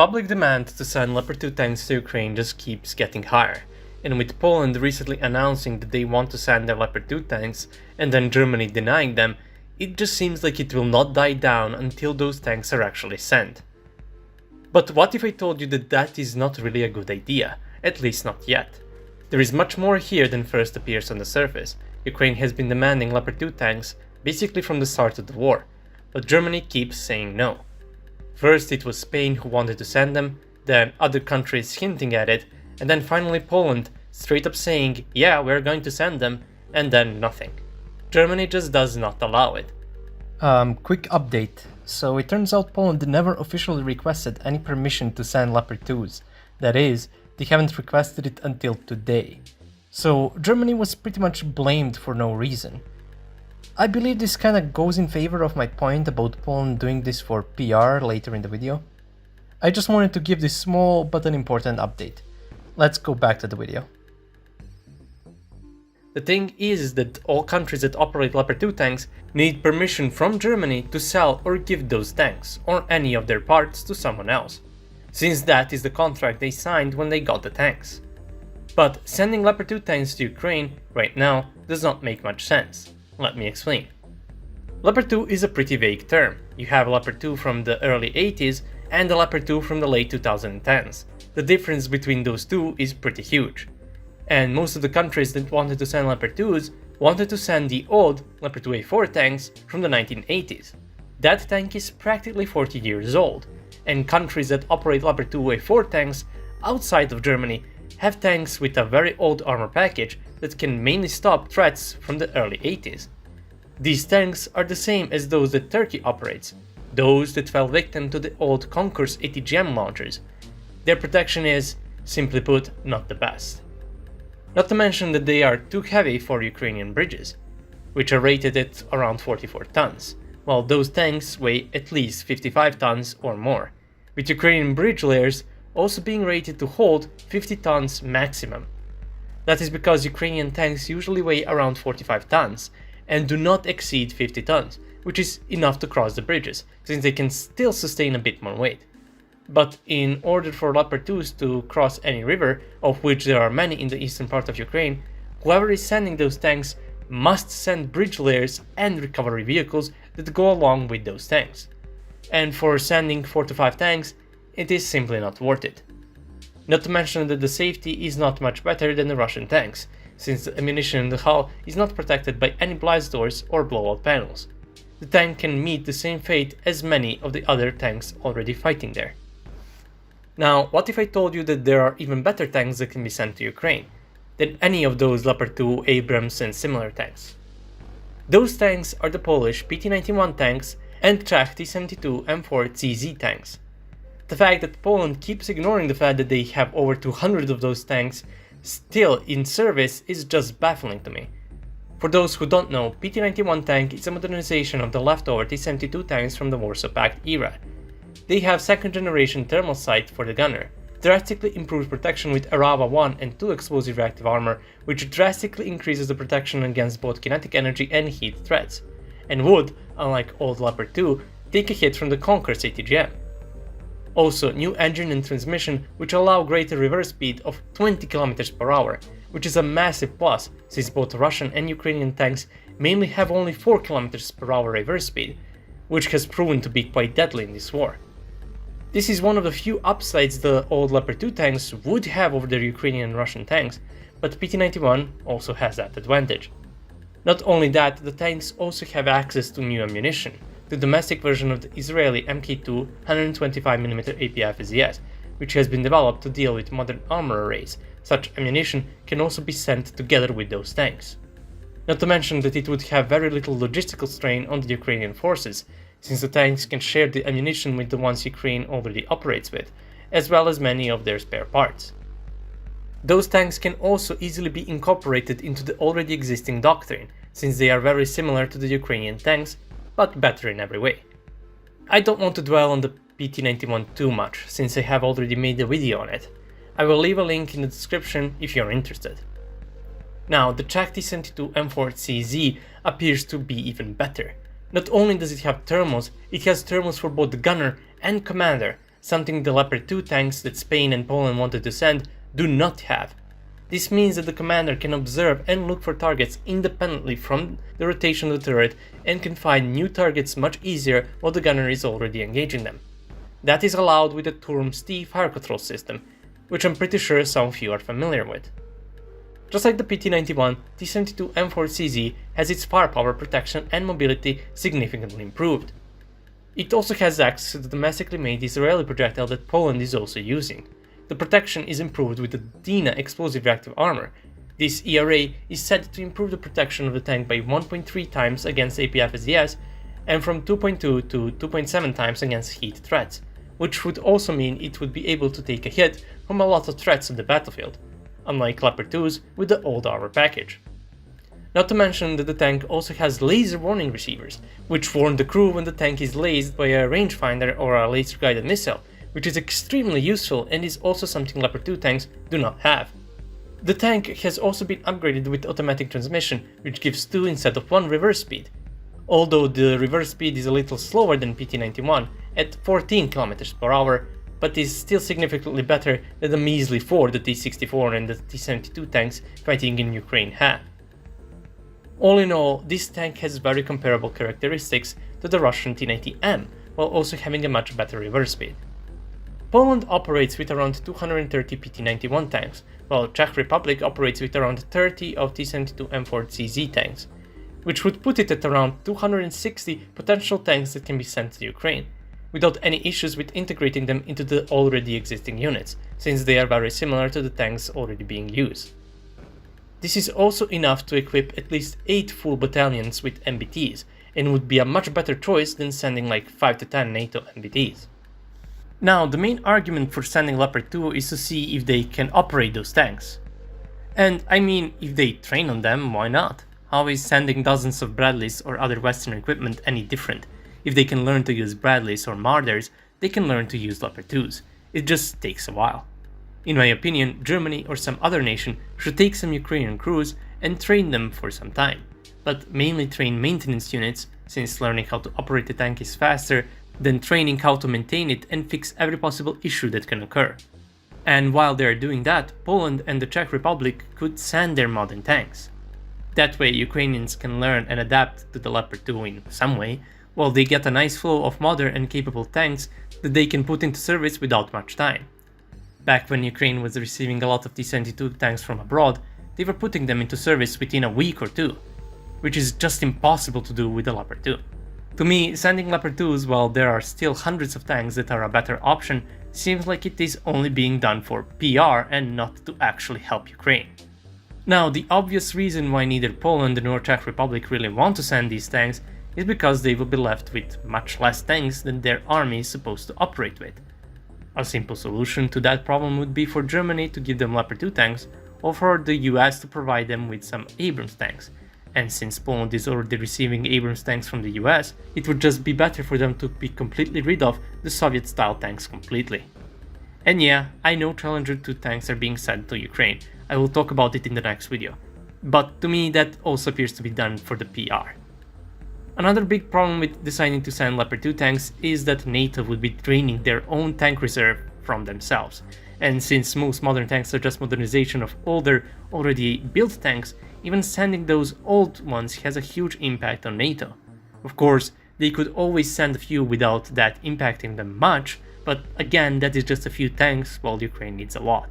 public demand to send Leopard 2 tanks to Ukraine just keeps getting higher, and with Poland recently announcing that they want to send their Leopard 2 tanks and then Germany denying them, it just seems like it will not die down until those tanks are actually sent. But what if I told you that that is not really a good idea, at least not yet? There is much more here than first appears on the surface. Ukraine has been demanding Leopard 2 tanks basically from the start of the war, but Germany keeps saying no. First it was Spain who wanted to send them, then other countries hinting at it, and then finally Poland straight up saying, yeah, we're going to send them, and then nothing. Germany just does not allow it. Quick update. So it turns out Poland never officially requested any permission to send Leopard 2s. That is, they haven't requested it until today. So Germany was pretty much blamed for no reason. I believe this kinda goes in favor of my point about Poland doing this for PR later in the video. I just wanted to give this small but an important update. Let's go back to the video. The thing is that all countries that operate Leopard 2 tanks need permission from Germany to sell or give those tanks, or any of their parts, to someone else, since that is the contract they signed when they got the tanks. But sending Leopard 2 tanks to Ukraine right now does not make much sense. Let me explain. Leopard 2 is a pretty vague term. You have Leopard 2 from the early 80s and the Leopard 2 from the late 2010s. The difference between those two is pretty huge. And most of the countries that wanted to send Leopard 2s wanted to send the old Leopard 2A4 tanks from the 1980s. That tank is practically 40 years old, and countries that operate Leopard 2A4 tanks outside of Germany have tanks with a very old armor package that can mainly stop threats from the early 80s. These tanks are the same as those that Turkey operates, those that fell victim to the old Konkurs ATGM launchers. Their protection is, simply put, not the best. Not to mention that they are too heavy for Ukrainian bridges, which are rated at around 44 tons, while those tanks weigh at least 55 tons or more, with Ukrainian bridge layers also being rated to hold 50 tons maximum. That is because Ukrainian tanks usually weigh around 45 tons and do not exceed 50 tons, which is enough to cross the bridges, since they can still sustain a bit more weight. But in order for Leopard 2s to cross any river, of which there are many in the eastern part of Ukraine, whoever is sending those tanks must send bridge layers and recovery vehicles that go along with those tanks. And for sending 4 to 5 tanks, it is simply not worth it. Not to mention that the safety is not much better than the Russian tanks, since the ammunition in the hull is not protected by any blast doors or blowout panels. The tank can meet the same fate as many of the other tanks already fighting there. Now, what if I told you that there are even better tanks that can be sent to Ukraine than any of those Leopard 2, Abrams and similar tanks? Those tanks are the Polish PT-91 tanks and Czech T-72 M4 CZ tanks. The fact that Poland keeps ignoring the fact that they have over 200 of those tanks still in service is just baffling to me. For those who don't know, PT-91 tank is a modernization of the leftover T-72 tanks from the Warsaw Pact era. They have second generation thermal sight for the gunner, drastically improved protection with Arava 1 and 2 explosive reactive armor, which drastically increases the protection against both kinetic energy and heat threats, and would, unlike old Leopard 2, take a hit from the Konkurs ATGM. Also, new engine and transmission which allow greater reverse speed of 20 km per hour, which is a massive plus since both Russian and Ukrainian tanks mainly have only 4 km per hour reverse speed, which has proven to be quite deadly in this war. This is one of the few upsides the old Leopard 2 tanks would have over their Ukrainian and Russian tanks, but PT-91 also has that advantage. Not only that, the tanks also have access to new ammunition, the domestic version of the Israeli Mk2 125mm APF SES, which has been developed to deal with modern armor arrays. Such ammunition can also be sent together with those tanks. Not to mention that it would have very little logistical strain on the Ukrainian forces, since the tanks can share the ammunition with the ones Ukraine already operates with, as well as many of their spare parts. Those tanks can also easily be incorporated into the already existing doctrine, since they are very similar to the Ukrainian tanks, but better in every way. I don't want to dwell on the PT-91 too much, since I have already made a video on it. I will leave a link in the description if you're interested. Now, the Czech T-72 M4 CZ appears to be even better. Not only does it have thermals, it has thermals for both the gunner and commander, something the Leopard 2 tanks that Spain and Poland wanted to send do not have. This means that the commander can observe and look for targets independently from the rotation of the turret and can find new targets much easier while the gunner is already engaging them. That is allowed with the Turm-Steve fire control system, which I'm pretty sure some of you are familiar with. Just like the PT-91, T-72 M4CZ has its firepower, protection and mobility significantly improved. It also has access to the domestically made Israeli projectile that Poland is also using. The protection is improved with the Dina explosive reactive armor. This ERA is said to improve the protection of the tank by 1.3 times against APF-SDS and from 2.2 to 2.7 times against heat threats, which would also mean it would be able to take a hit from a lot of threats on the battlefield, unlike Leopard 2s with the old armor package. Not to mention that the tank also has laser warning receivers, which warn the crew when the tank is lased by a rangefinder or a laser guided missile, which is extremely useful and is also something Leopard 2 tanks do not have. The tank has also been upgraded with automatic transmission, which gives 2 instead of 1 reverse speed, although the reverse speed is a little slower than PT-91 at 14 km per hour, but is still significantly better than the measly 4 the T-64 and the T-72 tanks fighting in Ukraine have. All in all, this tank has very comparable characteristics to the Russian T-90M, while also having a much better reverse speed. Poland operates with around 230 PT-91 tanks, while Czech Republic operates with around 30 of T-72 M4CZ tanks, which would put it at around 260 potential tanks that can be sent to Ukraine, without any issues with integrating them into the already existing units, since they are very similar to the tanks already being used. This is also enough to equip at least 8 full battalions with MBTs, and would be a much better choice than sending like 5 to 10 NATO MBTs. Now, the main argument for sending Leopard 2 is to see if they can operate those tanks. And I mean, if they train on them, why not? How is sending dozens of Bradleys or other Western equipment any different? If they can learn to use Bradleys or Marders, they can learn to use Leopard 2s. It just takes a while. In my opinion, Germany or some other nation should take some Ukrainian crews and train them for some time, but mainly train maintenance units, since learning how to operate the tank is faster than training how to maintain it and fix every possible issue that can occur. And while they are doing that, Poland and the Czech Republic could send their modern tanks. That way Ukrainians can learn and adapt to the Leopard 2 in some way, while they get a nice flow of modern and capable tanks that they can put into service without much time. Back when Ukraine was receiving a lot of T-72 tanks from abroad, they were putting them into service within a week or two, which is just impossible to do with the Leopard 2. To me, sending Leopard 2s while there are still hundreds of tanks that are a better option seems like it is only being done for PR and not to actually help Ukraine. Now, the obvious reason why neither Poland nor Czech Republic really want to send these tanks is because they will be left with much less tanks than their army is supposed to operate with. A simple solution to that problem would be for Germany to give them Leopard 2 tanks, or for the US to provide them with some Abrams tanks. And since Poland is already receiving Abrams tanks from the US, it would just be better for them to be completely rid of the Soviet-style tanks completely. And yeah, I know Challenger 2 tanks are being sent to Ukraine, I will talk about it in the next video. But to me that also appears to be done for the PR. Another big problem with deciding to send Leopard 2 tanks is that NATO would be draining their own tank reserve from themselves. And since most modern tanks are just modernization of older, already built tanks, even sending those old ones has a huge impact on NATO. Of course, they could always send a few without that impacting them much, but again, that is just a few tanks while Ukraine needs a lot.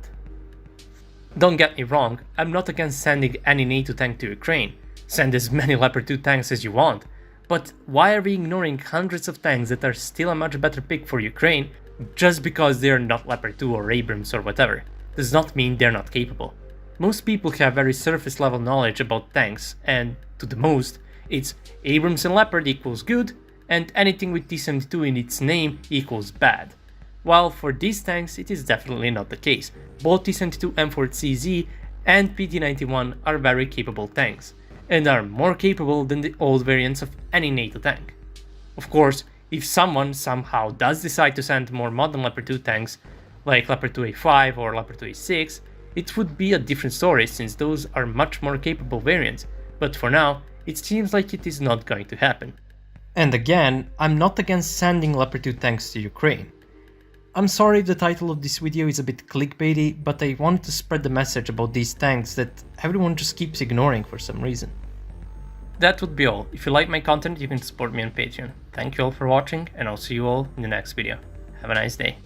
Don't get me wrong, I'm not against sending any NATO tank to Ukraine. Send as many Leopard 2 tanks as you want. But why are we ignoring hundreds of tanks that are still a much better pick for Ukraine just because they are not Leopard 2 or Abrams or whatever? Does not mean they're not capable. Most people have very surface level knowledge about tanks, and to the most, it's Abrams and Leopard equals good, and anything with T-72 in its name equals bad. While for these tanks it is definitely not the case. Both T-72 M4CZ and PT-91 are very capable tanks, and are more capable than the old variants of any NATO tank. Of course, if someone somehow does decide to send more modern Leopard 2 tanks, like Leopard 2A5 or Leopard 2A6, it would be a different story since those are much more capable variants, but for now, it seems like it is not going to happen. And again, I'm not against sending Leopard 2 tanks to Ukraine. I'm sorry if the title of this video is a bit clickbaity, but I wanted to spread the message about these tanks that everyone just keeps ignoring for some reason. That would be all. If you like my content, you can support me on Patreon. Thank you all for watching, and I'll see you all in the next video. Have a nice day.